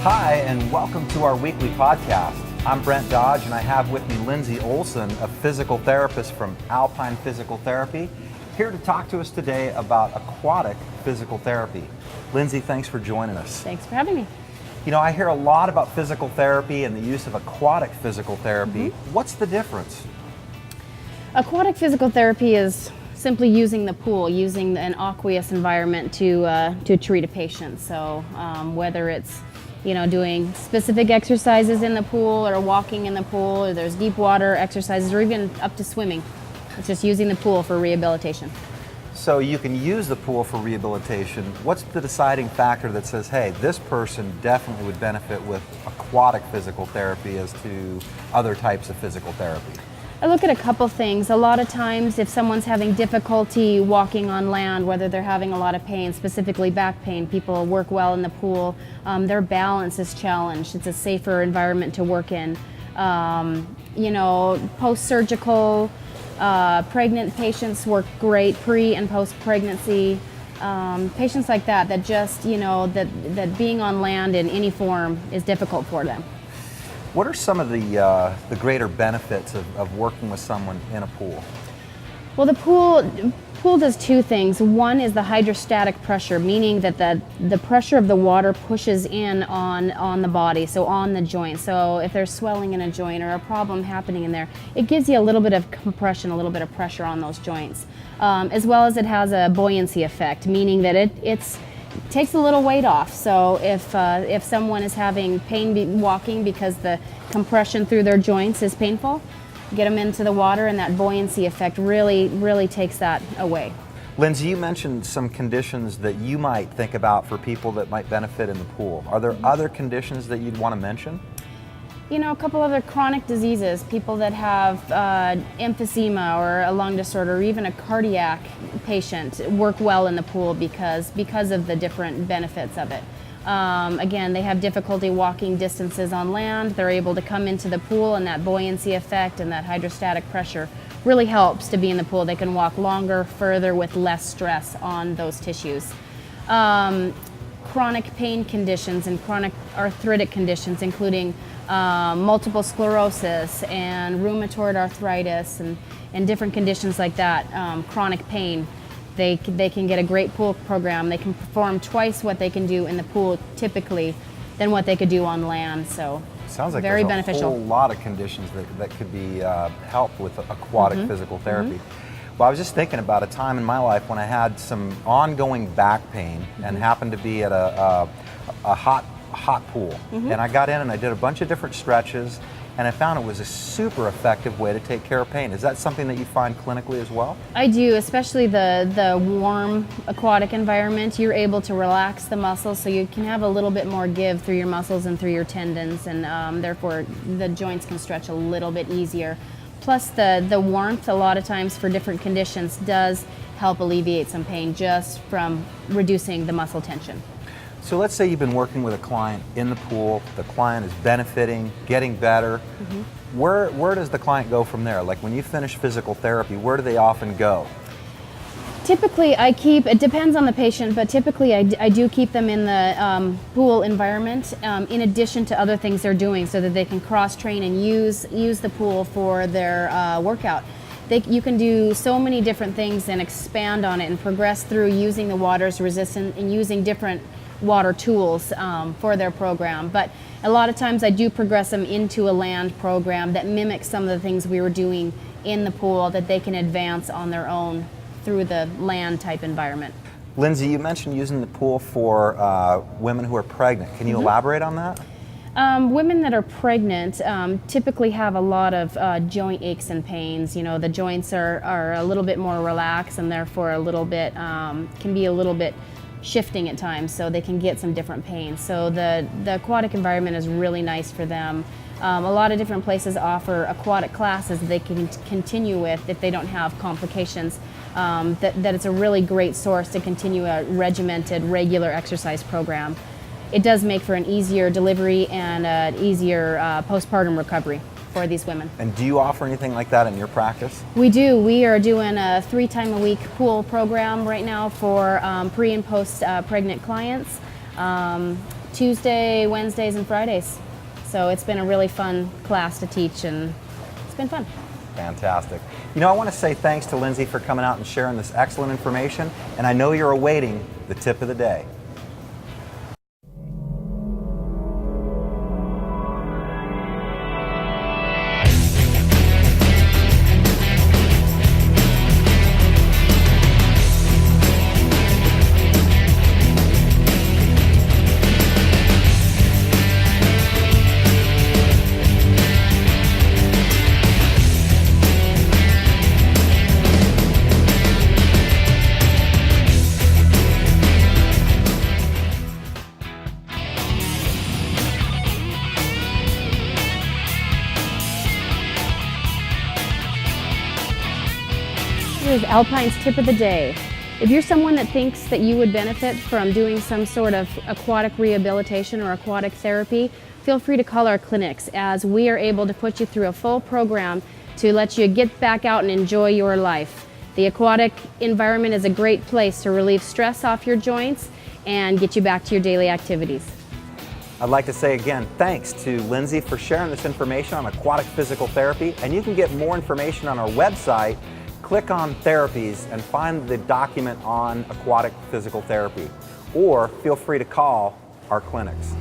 Hi, and welcome to our weekly podcast. I'm Brent Dodge, and I have with me Linsey Olson, a physical therapist from Alpine Physical Therapy, here to talk to us today about aquatic physical therapy. Linsey, thanks for joining us. Thanks for having me. You know, I hear a lot about physical therapy and the use of aquatic physical therapy. What's the difference? Aquatic physical therapy is simply using the pool, using an aqueous environment to treat a patient. So whether it's doing specific exercises in the pool or walking in the pool, or there's deep water exercises, or even up to swimming. It's just using the pool for rehabilitation. So you can use the pool for rehabilitation. What's the deciding factor that says, hey, this person definitely would benefit with aquatic physical therapy as to other types of physical therapy? I look at a couple things. A lot of times if someone's having difficulty walking on land, whether they're having a lot of pain, specifically back pain, people work well in the pool, their balance is challenged. It's a safer environment to work in. Post-surgical, pregnant patients work great, pre and post-pregnancy. Patients like that just, that being on land in any form is difficult for them. What are some of the greater benefits of working with someone in a pool? Well, the pool does two things. One is the hydrostatic pressure, meaning that the pressure of the water pushes in on the body, so on the joint. So if there's swelling in a joint or a problem happening in there, it gives you a little bit of compression, a little bit of pressure on those joints. As well as it has a buoyancy effect, meaning that it takes a little weight off. So if someone is having pain walking because the compression through their joints is painful, get them into the water, and that buoyancy effect really takes that away. Linsey, you mentioned some conditions that you might think about for people that might benefit in the pool. Are there other conditions that you'd want to mention? A couple other chronic diseases, people that have emphysema or a lung disorder, or even a cardiac patient work well in the pool because of the different benefits of it. Again, they have difficulty walking distances on land. They're able to come into the pool, and that buoyancy effect and that hydrostatic pressure really helps to be in the pool. They can walk longer, further with less stress on those tissues. Chronic pain conditions and chronic arthritic conditions, including multiple sclerosis and rheumatoid arthritis and different conditions like that, chronic pain. They can get a great pool program. They can perform twice what they can do in the pool typically than what they could do on land. So sounds like very there's beneficial. A whole lot of conditions that could be helped with aquatic physical therapy. Well, I was just thinking about a time in my life when I had some ongoing back pain and happened to be at a hot pool. And I got in and I did a bunch of different stretches, and I found it was a super effective way to take care of pain. Is that something that you find clinically as well? I do, especially the warm aquatic environment. You're able to relax the muscles, so you can have a little bit more give through your muscles and through your tendons, and therefore the joints can stretch a little bit easier. Plus the warmth, a lot of times for different conditions, does help alleviate some pain just from reducing the muscle tension. So let's say you've been working with a client in the pool, the client is benefiting, getting better. Where does the client go from there? Like when you finish physical therapy, where do they often go? Typically it depends on the patient, but typically I do keep them in the pool environment in addition to other things they're doing, so that they can cross-train and use the pool for their workout. You can do so many different things and expand on it and progress through using the water's resistance and using different water tools for their program. But a lot of times I do progress them into a land program that mimics some of the things we were doing in the pool, that they can advance on their own through the land type environment. Linsey, you mentioned using the pool for women who are pregnant. Can you elaborate on that? Women that are pregnant typically have a lot of joint aches and pains. The joints are a little bit more relaxed, and therefore a little bit can be a little bit shifting at times, so they can get some different pains. So the aquatic environment is really nice for them. A lot of different places offer aquatic classes that they can continue with if they don't have complications. That it's a really great source to continue a regimented, regular exercise program. It does make for an easier delivery and an easier postpartum recovery for these women. And do you offer anything like that in your practice? We do. We are doing a 3-time-a-week pool program right now for pre and post pregnant clients. Tuesday, Wednesdays, and Fridays. So it's been a really fun class to teach, and it's been fun. Fantastic. You know, I want to say thanks to Linsey for coming out and sharing this excellent information, and I know you're awaiting the tip of the day. Here's Alpine's tip of the day. If you're someone that thinks that you would benefit from doing some sort of aquatic rehabilitation or aquatic therapy, feel free to call our clinics, as we are able to put you through a full program to let you get back out and enjoy your life. The aquatic environment is a great place to relieve stress off your joints and get you back to your daily activities. I'd like to say again, thanks to Linsey for sharing this information on aquatic physical therapy, and you can get more information on our website. Click on therapies and find the document on aquatic physical therapy, or feel free to call our clinics.